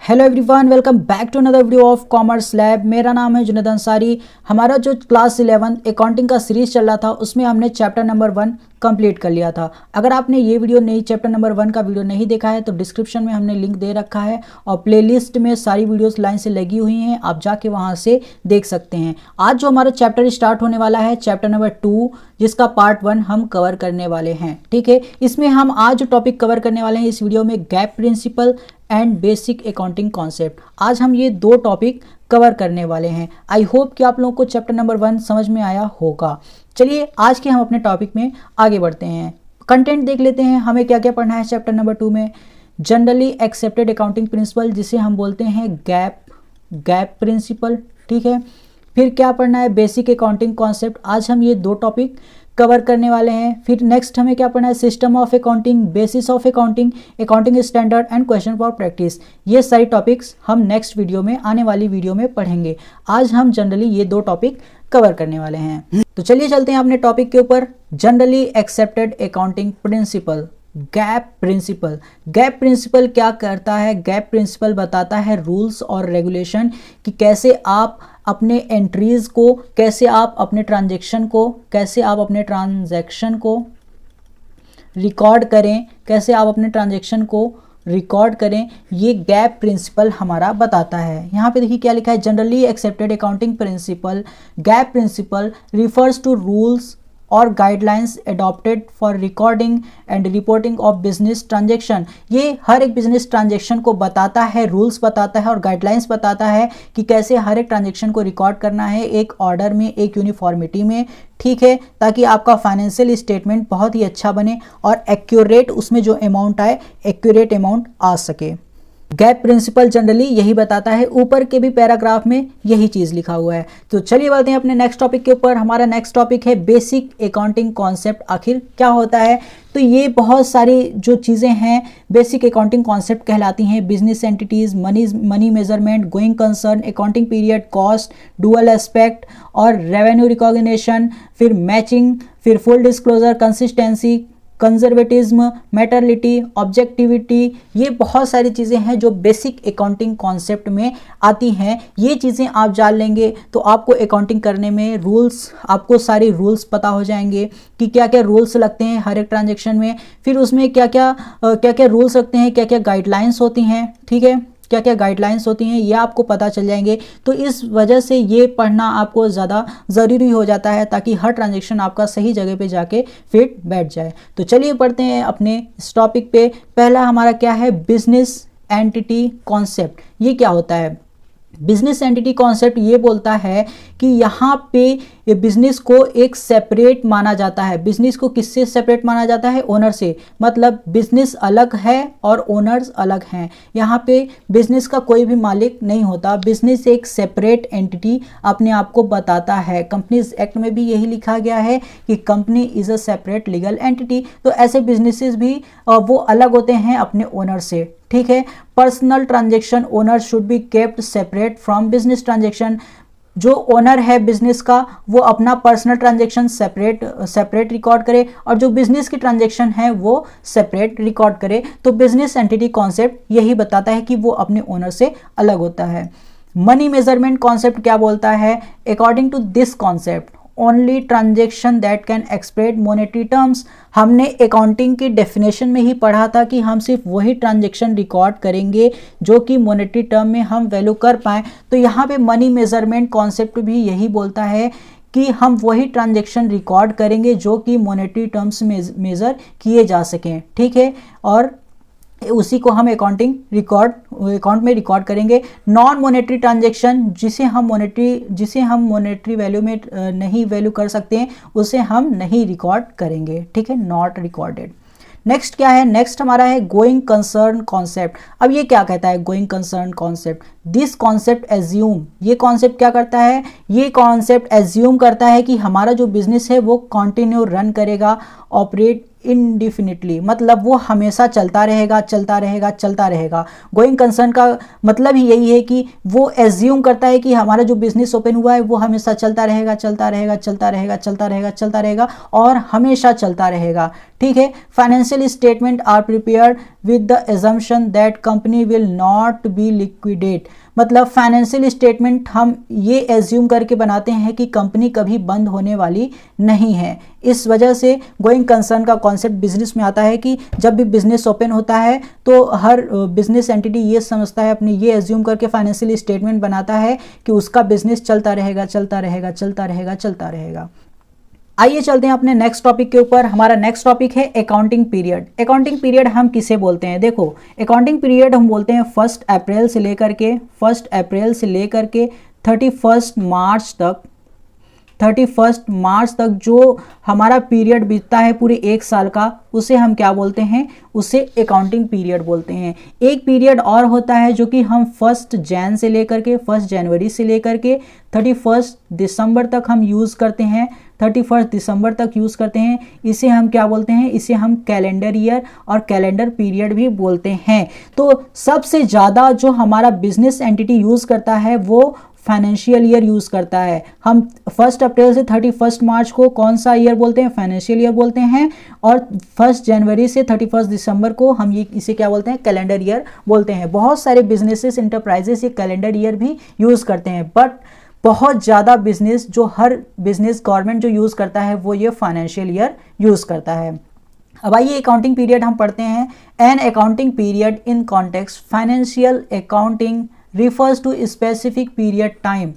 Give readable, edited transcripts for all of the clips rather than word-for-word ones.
Hello everyone, welcome back to another video of commerce lab. मेरा नाम है जुनेद अंसारी। हमारा जो क्लास 11 अकाउंटिंग का सीरीज चल रहा था उसमें हमने चैप्टर नंबर 1 कंप्लीट कर लिया था। अगर आपने ये वीडियो नहीं चैप्टर नंबर 1 का वीडियो नहीं देखा है तो डिस्क्रिप्शन में हमने लिंक दे रखा है और प्लेलिस्ट में सारी वीडियोस लाइन से लगी हुई हैं, आप जाके वहाँ से देख सकते हैं। आज जो हमारा चैप्टर स्टार्ट होने वाला है चैप्टर नंबर 2, जिसका पार्ट 1 हम कवर करने वाले हैं। ठीक है, इसमें हम आज जो टॉपिक कवर करने वाले हैं इस वीडियो में GAAP principle and basic accounting concept. आज हम ये दो टॉपिक कवर करने वाले हैं। आई होप कि आप लोगों को चैप्टर नंबर 1 समझ में आया होगा। चलिए आज के हम अपने टॉपिक में आगे बढ़ते हैं। कंटेंट देख लेते हैं, हमें क्या क्या पढ़ना है चैप्टर नंबर 2 में। जनरली एक्सेप्टेड अकाउंटिंग प्रिंसिपल, जिसे हम बोलते हैं गैप प्रिंसिपल। ठीक है, फिर क्या पढ़ना है, बेसिक अकाउंटिंग कॉन्सेप्ट। आज हम ये दो टॉपिक कवर करने वाले हैं। फिर नेक्स्ट हमें क्या पढ़ना है, system of accounting, basis of accounting, accounting standard and question for practice. ये सारी टॉपिक्स हम नेक्स्ट वीडियो में, आने वाली वीडियो में पढ़ेंगे। आज हम जनरली ये दो टॉपिक कवर करने वाले हैं। तो चलिए चलते हैं अपने टॉपिक के ऊपर। Generally accepted accounting principle, GAAP principle. GAAP principle क्या करता है? गैप प्रिंसिपल बताता है रूल्स और रेगुलेशन कि कैसे आप अपने एंट्रीज को, कैसे आप अपने ट्रांजैक्शन को रिकॉर्ड करें, कैसे आप अपने ट्रांजैक्शन को रिकॉर्ड करें। ये गैप प्रिंसिपल हमारा बताता है। यहाँ पे देखिए क्या लिखा है, generally accepted accounting principle GAAP principle refers to rules और guidelines adopted for recording and reporting of business transaction. ये हर एक बिजनेस ट्रांजैक्शन को बताता है, रूल्स बताता है और गाइडलाइंस बताता है कि कैसे हर एक ट्रांजैक्शन को रिकॉर्ड करना है एक ऑर्डर में, एक यूनिफॉर्मिटी में। ठीक है, ताकि आपका फाइनेंशियल स्टेटमेंट बहुत ही अच्छा बने और एक्यूरेट, उसमें जो अमाउंट आए एक्यूरेट अमाउंट आ सके। गैप प्रिंसिपल जनरली यही बताता है। ऊपर के भी पैराग्राफ में यही चीज लिखा हुआ है। तो चलिए बढ़ते हैं अपने नेक्स्ट टॉपिक के ऊपर। हमारा नेक्स्ट टॉपिक है बेसिक अकाउंटिंग कॉन्सेप्ट। आखिर क्या होता है? तो ये बहुत सारी जो चीज़ें हैं बेसिक अकाउंटिंग कॉन्सेप्ट कहलाती हैं। Business entities, money measurement, going concern, accounting period, cost, dual aspect और रेवेन्यू रिकॉग्निशन, फिर मैचिंग, फिर full disclosure, consistency, conservatism, materiality, objectivity. ये बहुत सारी चीज़ें हैं जो बेसिक अकाउंटिंग कॉन्सेप्ट में आती हैं। ये चीज़ें आप जान लेंगे तो आपको अकाउंटिंग करने में रूल्स, आपको सारे रूल्स पता हो जाएंगे कि क्या क्या रूल्स लगते हैं हर एक ट्रांजेक्शन में, फिर उसमें क्या क्या रूल्स लगते हैं, क्या क्या गाइडलाइंस होती हैं। ठीक है, क्या क्या गाइडलाइंस होती हैं ये आपको पता चल जाएंगे। तो इस वजह से ये पढ़ना आपको ज़्यादा ज़रूरी हो जाता है ताकि हर ट्रांजैक्शन आपका सही जगह पे जाके फिट बैठ जाए। तो चलिए पढ़ते हैं अपने इस टॉपिक पे। पहला हमारा क्या है, बिजनेस एंटिटी कॉन्सेप्ट। ये क्या होता है? बिजनेस एंटिटी कॉन्सेप्ट ये बोलता है कि यहाँ पे ये बिजनेस को एक सेपरेट माना जाता है। बिजनेस को किससे सेपरेट माना जाता है? ओनर से। मतलब बिजनेस अलग है और ओनर्स अलग हैं। यहाँ पे बिजनेस का कोई भी मालिक नहीं होता। बिजनेस एक सेपरेट एंटिटी अपने आप को बताता है। कंपनीज एक्ट में भी यही लिखा गया है कि company is a separate legal entity. तो ऐसे बिजनेसेस भी वो अलग होते हैं अपने ओनर से। ठीक है, personal transaction owner should be kept separate from business transaction. जो ओनर है बिजनेस का वो अपना पर्सनल ट्रांजेक्शन सेपरेट रिकॉर्ड करे और जो बिजनेस की ट्रांजेक्शन है वो सेपरेट रिकॉर्ड करे। तो बिजनेस एंटिटी कॉन्सेप्ट यही बताता है कि वो अपने ओनर से अलग होता है। मनी मेजरमेंट कॉन्सेप्ट क्या बोलता है? According to this concept only transaction that can express monetary terms. हमने अकाउंटिंग की डेफिनेशन में ही पढ़ा था कि हम सिर्फ वही ट्रांजेक्शन रिकॉर्ड करेंगे जो कि मॉनेटरी टर्म में हम वैल्यू कर पाएँ। तो यहाँ पे मनी मेजरमेंट कॉन्सेप्ट भी यही बोलता है कि हम वही ट्रांजेक्शन रिकॉर्ड करेंगे जो कि मॉनेटरी टर्म्स में मेजर किए जा सकें। ठीक है, और उसी को हम अकाउंट में रिकॉर्ड करेंगे। नॉन मॉनेटरी ट्रांजैक्शन, जिसे हम मॉनेटरी वैल्यू में नहीं वैल्यू कर सकते हैं, उसे हम नहीं रिकॉर्ड करेंगे। ठीक है, नॉट रिकॉर्डेड। नेक्स्ट क्या है? नेक्स्ट हमारा है गोइंग कंसर्न कॉन्सेप्ट। अब ये क्या कहता है going concern concept? This concept assume, ये कॉन्सेप्ट क्या करता है? ये कॉन्सेप्ट एज्यूम करता है कि हमारा जो बिजनेस है वो कंटिन्यू रन करेगा, ऑपरेट इंडिफिनिटली, मतलब वो हमेशा चलता रहेगा चलता रहेगा चलता रहेगा। गोइंग कंसर्न का मतलब ही यही है कि वो एज्यूम करता है कि हमारा जो बिजनेस ओपन हुआ है वो हमेशा चलता रहेगा चलता रहेगा चलता रहेगा चलता रहेगा चलता रहेगा और हमेशा चलता रहेगा। ठीक है। Financial statement are prepared with the assumption that company will not be liquidate, मतलब फाइनेंशियल स्टेटमेंट हम ये एज्यूम करके बनाते हैं कि कंपनी कभी बंद होने वाली नहीं है। इस वजह से गोइंग कंसर्न का कॉन्सेप्ट बिजनेस में आता है कि जब भी बिजनेस ओपन होता है तो हर बिजनेस एंटिटी ये समझता है, अपने ये एज्यूम करके फाइनेंशियल स्टेटमेंट बनाता है कि उसका बिजनेस चलता रहेगा चलता रहेगा चलता रहेगा चलता रहेगा। आइए चलते हैं अपने नेक्स्ट टॉपिक के ऊपर। हमारा नेक्स्ट टॉपिक है अकाउंटिंग पीरियड। अकाउंटिंग पीरियड हम किसे बोलते हैं? देखो, अकाउंटिंग पीरियड हम बोलते हैं 1 अप्रैल से लेकर के 31 मार्च तक 31 मार्च तक जो हमारा पीरियड बीतता है पूरे एक साल का, उसे हम क्या बोलते हैं? उसे अकाउंटिंग पीरियड बोलते हैं। एक पीरियड और होता है जो कि हम 1 जनवरी से लेकर के 31 दिसंबर तक हम यूज़ करते हैं, 31 दिसंबर तक यूज़ करते हैं। इसे हम क्या बोलते हैं? इसे हम कैलेंडर ईयर और कैलेंडर पीरियड भी बोलते हैं। तो सबसे ज़्यादा जो हमारा बिजनेस एंटिटी यूज़ करता है वो फाइनेंशियल ईयर यूज़ करता है। हम 1 अप्रैल से 31 मार्च को कौन सा ईयर बोलते हैं? फाइनेंशियल ईयर बोलते हैं। और 1 जनवरी से 31 दिसंबर को हम इसे क्या बोलते हैं? कैलेंडर ईयर बोलते हैं। बहुत सारे बिजनेसेस इंटरप्राइजेस ये कैलेंडर ईयर भी यूज़ करते हैं, बट बहुत ज़्यादा बिजनेस जो हर बिजनेस गवर्नमेंट जो यूज़ करता है वो ये फाइनेंशियल ईयर यूज़ करता है। अब आइए अकाउंटिंग पीरियड हम पढ़ते हैं। An accounting period in context financial accounting refers to a specific period time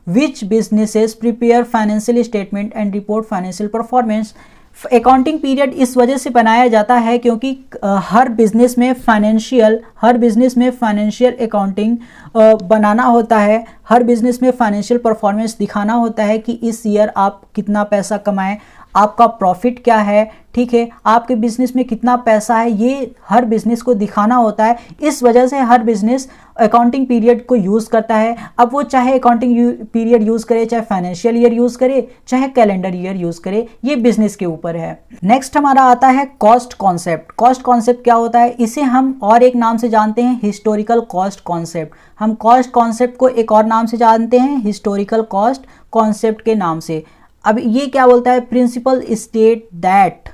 which businesses prepare financial statement and report financial performance। Accounting period इस वजह से बनाया जाता है क्योंकि हर बिजनेस में फाइनेंशियल अकाउंटिंग बनाना होता है, हर बिजनेस में फाइनेंशियल परफॉर्मेंस दिखाना होता है कि इस ईयर आप कितना पैसा कमाएं, आपका प्रॉफिट क्या है, ठीक है, आपके बिजनेस में कितना पैसा है, ये हर बिजनेस को दिखाना होता है। इस वजह से हर बिजनेस अकाउंटिंग पीरियड को यूज़ करता है। अब वो चाहे अकाउंटिंग पीरियड यूज़ करे, चाहे फाइनेंशियल ईयर यूज़ करे, चाहे कैलेंडर ईयर यूज़ करे, ये बिजनेस के ऊपर है। नेक्स्ट हमारा आता है कॉस्ट कॉन्सेप्ट। कॉस्ट कॉन्सेप्ट क्या होता है? इसे हम और एक नाम से जानते हैं, हिस्टोरिकल कॉस्ट कॉन्सेप्ट। हम कॉस्ट कॉन्सेप्ट को एक और नाम से जानते हैं, हिस्टोरिकल कॉस्ट कॉन्सेप्ट के नाम से। अब ये क्या बोलता है? Principle state that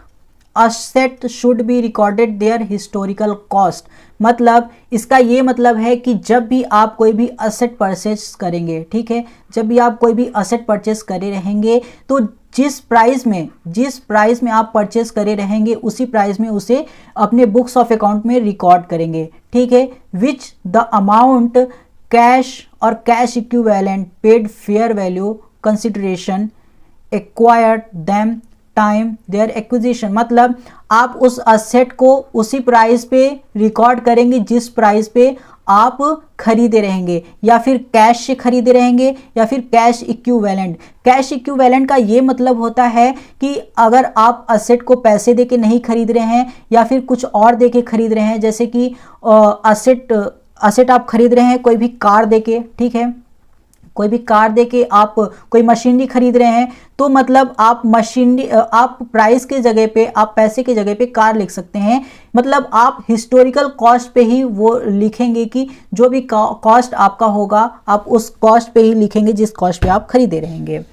asset should be recorded their historical cost. मतलब इसका ये मतलब है कि जब भी आप कोई भी असेट परचेज करेंगे, ठीक है, जब भी आप कोई भी असेट परचेज करे रहेंगे तो जिस प्राइस में आप परचेज करे रहेंगे उसी प्राइस में उसे अपने बुक्स ऑफ अकाउंट में रिकॉर्ड करेंगे, ठीक है। विच द अमाउंट कैश और cash equivalent paid fair value consideration acquired them time their acquisition. मतलब आप उस असेट को उसी प्राइस पे रिकॉर्ड करेंगे जिस प्राइस पे आप खरीदे रहेंगे, या फिर कैश से खरीदे रहेंगे या फिर कैश इक्विवेलेंट। कैश इक्विवेलेंट का ये मतलब होता है कि अगर आप असेट को पैसे देके नहीं खरीद रहे हैं या फिर कुछ और देके खरीद रहे हैं, जैसे कि असेट आप खरीद रहे हैं कोई भी कार देके, ठीक है, कोई भी कार देके आप कोई मशीनरी खरीद रहे हैं, तो मतलब आप प्राइस के जगह पे, आप पैसे के जगह पे कार लिख सकते हैं। मतलब आप हिस्टोरिकल कॉस्ट पे ही वो लिखेंगे कि जो भी कॉस्ट आपका होगा आप उस कॉस्ट पे ही लिखेंगे जिस कॉस्ट पे आप खरीदे रहेंगे।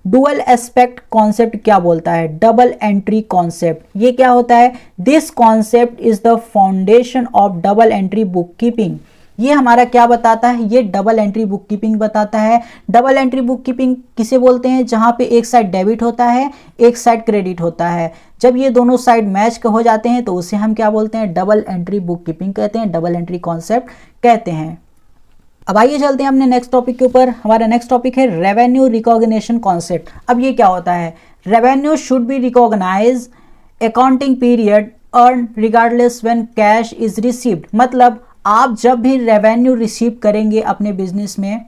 डुअल एस्पेक्ट कॉन्सेप्ट क्या बोलता है? Double entry concept. ये क्या होता है? This concept is the foundation of double entry book keeping. ये हमारा क्या बताता है? ये डबल एंट्री बुक कीपिंग बताता है। डबल एंट्री बुक कीपिंग किसे बोलते हैं? जहां पे एक साइड डेबिट होता है, एक साइड क्रेडिट होता है। जब ये दोनों साइड मैच हो जाते हैं तो उसे हम क्या बोलते हैं? डबल एंट्री बुक कीपिंग कहते हैं, डबल एंट्री कॉन्सेप्ट कहते हैं। अब आइए चलते हैं अपने नेक्स्ट टॉपिक के ऊपर। हमारा नेक्स्ट टॉपिक है रेवेन्यू रिकॉग्निशन कॉन्सेप्ट। अब ये क्या होता है? Revenue should be recognise accounting period earn regardless when cash is received. मतलब आप जब भी रेवेन्यू रिसीव करेंगे अपने बिजनेस में,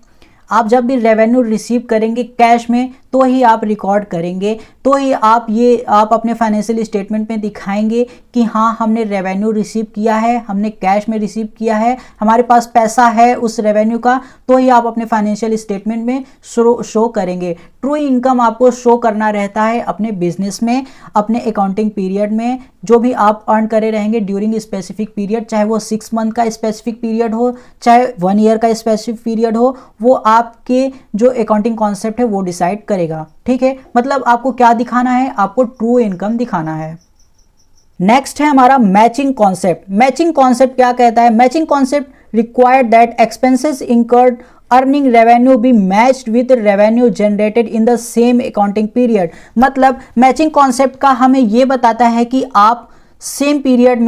आप जब भी रेवेन्यू रिसीव करेंगे कैश में, तो ही आप रिकॉर्ड करेंगे, तो ही आप अपने फाइनेंशियल स्टेटमेंट में दिखाएंगे कि हाँ हमने रेवेन्यू रिसीव किया है, हमने कैश में रिसीव किया है, हमारे पास पैसा है उस रेवेन्यू का, तो ही आप अपने फाइनेंशियल स्टेटमेंट में शो करेंगे। ट्रू इनकम आपको शो करना रहता है अपने बिजनेस में, अपने अकाउंटिंग पीरियड में, जो भी आप अर्न करे रहेंगे ड्यूरिंग स्पेसिफिक पीरियड, चाहे वो 6 मंथ का स्पेसिफिक पीरियड हो, चाहे 1 ईयर का स्पेसिफिक पीरियड हो, वो आपके जो अकाउंटिंग कॉन्सेप्ट है वो डिसाइड करेगा। ठीक है, मतलब आपको क्या दिखाना है, आपको ट्रू इनकम दिखाना है। नेक्स्ट है हमारा मैचिंग कॉन्सेप्ट। मैचिंग कॉन्सेप्ट क्या कहता है? Matching concept required that expenses incurred earning revenue be matched with revenue generated in the same accounting period. मतलब मैचिंग कॉन्सेप्ट का हमें ये बताता है कि आप सेम पीरियड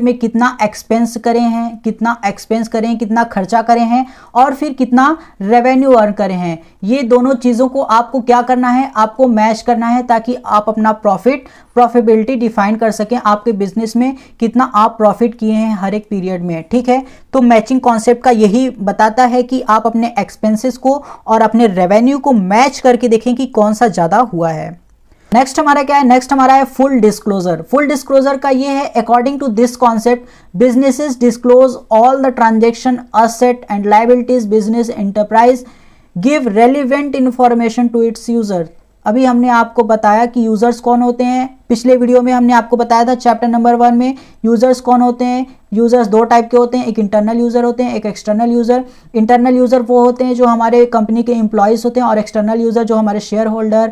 में कितना एक्सपेंस करें, कितना खर्चा करे हैं और फिर कितना रेवेन्यू अर्न करे हैं। ये दोनों चीज़ों को आपको क्या करना है, आपको मैच करना है, ताकि आप अपना प्रॉफिटेबिलिटी डिफाइन कर सकें, आपके बिजनेस में कितना आप प्रॉफिट किए हैं हर एक पीरियड में। ठीक है, तो मैचिंग कॉन्सेप्ट का यही बताता है कि आप अपने एक्सपेंसेस को और अपने रेवेन्यू को मैच करके देखें कि कौन सा ज़्यादा हुआ है। नेक्स्ट हमारा क्या है? नेक्स्ट हमारा है फुल डिस्क्लोजर। फुल डिस्क्लोजर का ये है, according to this concept businesses disclose all the transaction, asset and liabilities business enterprise give relevant information to its user. अभी हमने आपको बताया कि यूजर्स कौन होते हैं, पिछले वीडियो में हमने आपको बताया था चैप्टर नंबर 1 में यूजर्स कौन होते हैं। यूजर्स 2 टाइप के होते हैं, एक इंटरनल यूजर होते हैं, एक एक्सटर्नल यूजर। इंटरनल यूजर वो होते हैं जो हमारे कंपनी के एम्प्लॉयज़ होते हैं, और एक्सटर्नल यूजर जो हमारे शेयर होल्डर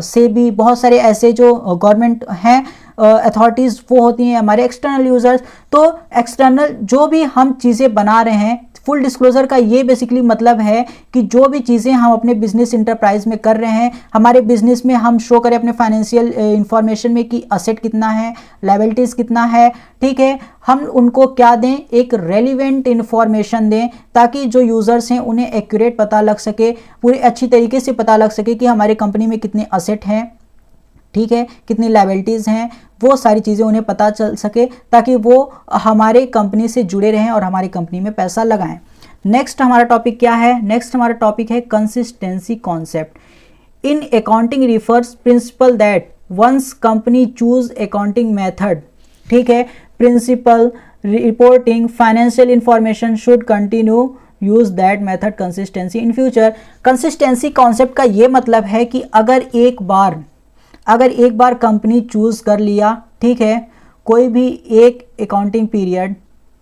से भी बहुत सारे ऐसे जो गवर्नमेंट हैं अथॉरिटीज़, वो होती हैं हमारे एक्सटर्नल यूजर्स। तो एक्सटर्नल जो भी हम चीज़ें बना रहे हैं, फुल डिस्क्लोजर का ये बेसिकली मतलब है कि जो भी चीज़ें हम अपने बिजनेस इंटरप्राइज में कर रहे हैं, हमारे बिजनेस में हम शो करें अपने फाइनेंशियल इंफॉर्मेशन में कि असेट कितना है, लायबिलिटीज़ कितना है। ठीक है, हम उनको क्या दें, एक रेलिवेंट इंफॉर्मेशन दें, ताकि जो यूज़र्स हैं उन्हें एक्यूरेट पता लग सके, पूरी अच्छी तरीके से पता लग सके कि हमारे कंपनी में कितने असेट हैं, ठीक है, कितनी लायबिलिटीज़ हैं, वो सारी चीज़ें उन्हें पता चल सके, ताकि वो हमारे कंपनी से जुड़े रहें और हमारी कंपनी में पैसा लगाएं। नेक्स्ट हमारा टॉपिक क्या है? नेक्स्ट हमारा टॉपिक है consistency concept. In accounting refers principle that once company choose accounting method, ठीक है, principle reporting financial information should continue use that method consistency in future. Consistency concept का ये मतलब है कि अगर एक बार कंपनी चूज कर लिया, ठीक है, कोई भी एक अकाउंटिंग पीरियड,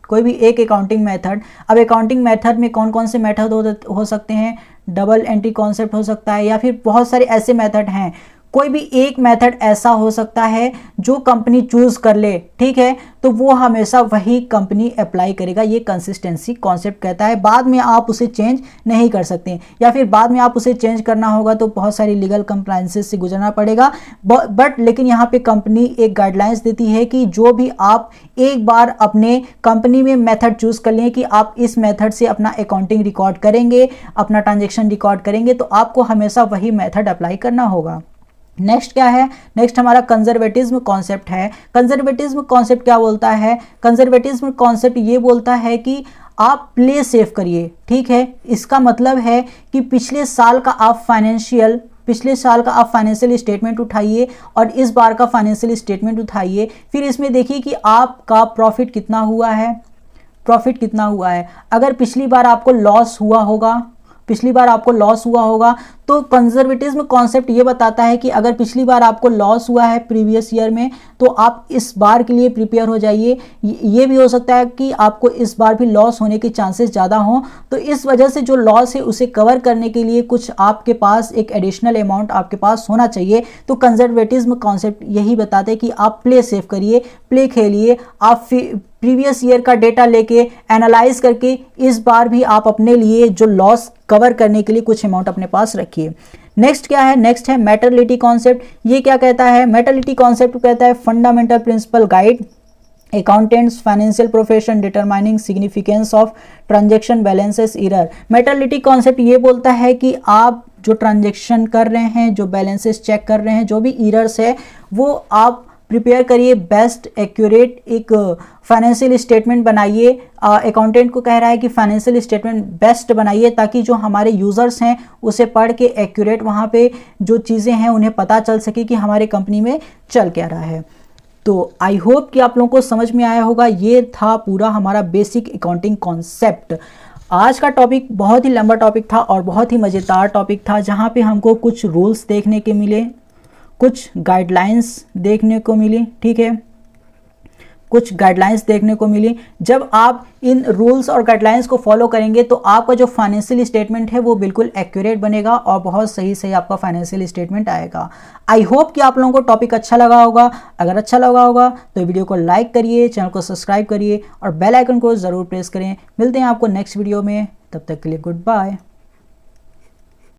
कोई भी एक अकाउंटिंग मेथड। अब अकाउंटिंग मेथड में कौन कौन से मेथड हो सकते हैं? डबल एंट्री कॉन्सेप्ट हो सकता है, या फिर बहुत सारे ऐसे मेथड हैं। कोई भी एक मेथड ऐसा हो सकता है जो कंपनी चूज कर ले, ठीक है, तो वो हमेशा वही कंपनी अप्लाई करेगा। ये कंसिस्टेंसी कॉन्सेप्ट कहता है। बाद में आप उसे चेंज नहीं कर सकते, या फिर बाद में आप उसे चेंज करना होगा तो बहुत सारी लीगल कंप्लायंसेस से गुजरना पड़ेगा। बट लेकिन यहाँ पे कंपनी एक गाइडलाइंस देती है कि जो भी आप एक बार अपने कंपनी में मेथड चूज कर लें कि आप इस मेथड से अपना अकाउंटिंग रिकॉर्ड करेंगे, अपना ट्रांजेक्शन रिकॉर्ड करेंगे, तो आपको हमेशा वही मेथड अप्लाई करना होगा। नेक्स्ट क्या है? नेक्स्ट हमारा कंजर्वेटिज्म कॉन्सेप्ट है। कंजर्वेटिज्म कॉन्सेप्ट क्या बोलता है? कंजर्वेटिज्म कॉन्सेप्ट ये बोलता है कि आप प्ले सेफ करिए, ठीक है। इसका मतलब है कि पिछले साल का आप फाइनेंशियल स्टेटमेंट उठाइए और इस बार का फाइनेंशियल स्टेटमेंट उठाइए, फिर इसमें देखिए कि आपका प्रॉफिट कितना हुआ है। अगर पिछली बार आपको लॉस हुआ होगा तो कंजर्वेटिज्म कॉन्सेप्ट ये बताता है कि अगर पिछली बार आपको लॉस हुआ है प्रीवियस ईयर में, तो आप इस बार के लिए प्रिपेयर हो जाइए। ये भी हो सकता है कि आपको इस बार भी लॉस होने के चांसेस ज़्यादा हों, तो इस वजह से जो लॉस है उसे कवर करने के लिए कुछ आपके पास एक एडिशनल अमाउंट आपके पास होना चाहिए। तो कंजर्वेटिज्म कॉन्सेप्ट यही बताते हैं कि आप प्ले सेफ करिए, प्ले खेलिए, आप प्रीवियस ईयर का डेटा लेके एनालाइज करके इस बार भी आप अपने लिए जो लॉस कवर करने के लिए कुछ अमाउंट अपने पास रखिए। नेक्स्ट क्या है? नेक्स्ट है मैटरलिटी कॉन्सेप्ट। ये क्या कहता है? मैटरलिटी कॉन्सेप्ट कहता है fundamental principle guide accountants financial profession determining significance of transaction balances error. Materiality concept ये बोलता है कि आप जो ट्रांजैक्शन कर रहे हैं, जो बैलेंसेस चेक कर रहे हैं, जो भी एरर्स है वो आप प्रिपेयर करिए, बेस्ट एक्यूरेट एक फाइनेंशियल स्टेटमेंट बनाइए। अकाउंटेंट को कह रहा है कि फाइनेंशियल स्टेटमेंट बेस्ट बनाइए ताकि जो हमारे यूज़र्स हैं उसे पढ़ के एक्यूरेट वहाँ पे जो चीज़ें हैं उन्हें पता चल सके कि हमारे कंपनी में चल क्या रहा है। तो आई होप कि आप लोगों को समझ में आया होगा। ये था पूरा हमारा बेसिक अकाउंटिंग कॉन्सेप्ट। आज का टॉपिक बहुत ही लंबा टॉपिक था और बहुत ही मज़ेदार टॉपिक था, जहाँ पे हमको कुछ रूल्स देखने के मिले, कुछ गाइडलाइंस देखने को मिली, ठीक है, कुछ गाइडलाइंस देखने को मिली। जब आप इन रूल्स और गाइडलाइंस को फॉलो करेंगे तो आपका जो फाइनेंशियल स्टेटमेंट है वो बिल्कुल एक्यूरेट बनेगा और बहुत सही सही आपका फाइनेंशियल स्टेटमेंट आएगा। आई होप कि आप लोगों को टॉपिक अच्छा लगा होगा। अगर अच्छा लगा होगा तो वीडियो को लाइक करिए, चैनल को सब्सक्राइब करिए और बेल आइकन को ज़रूर प्रेस करें। मिलते हैं आपको नेक्स्ट वीडियो में, तब तक के लिए गुड बाय।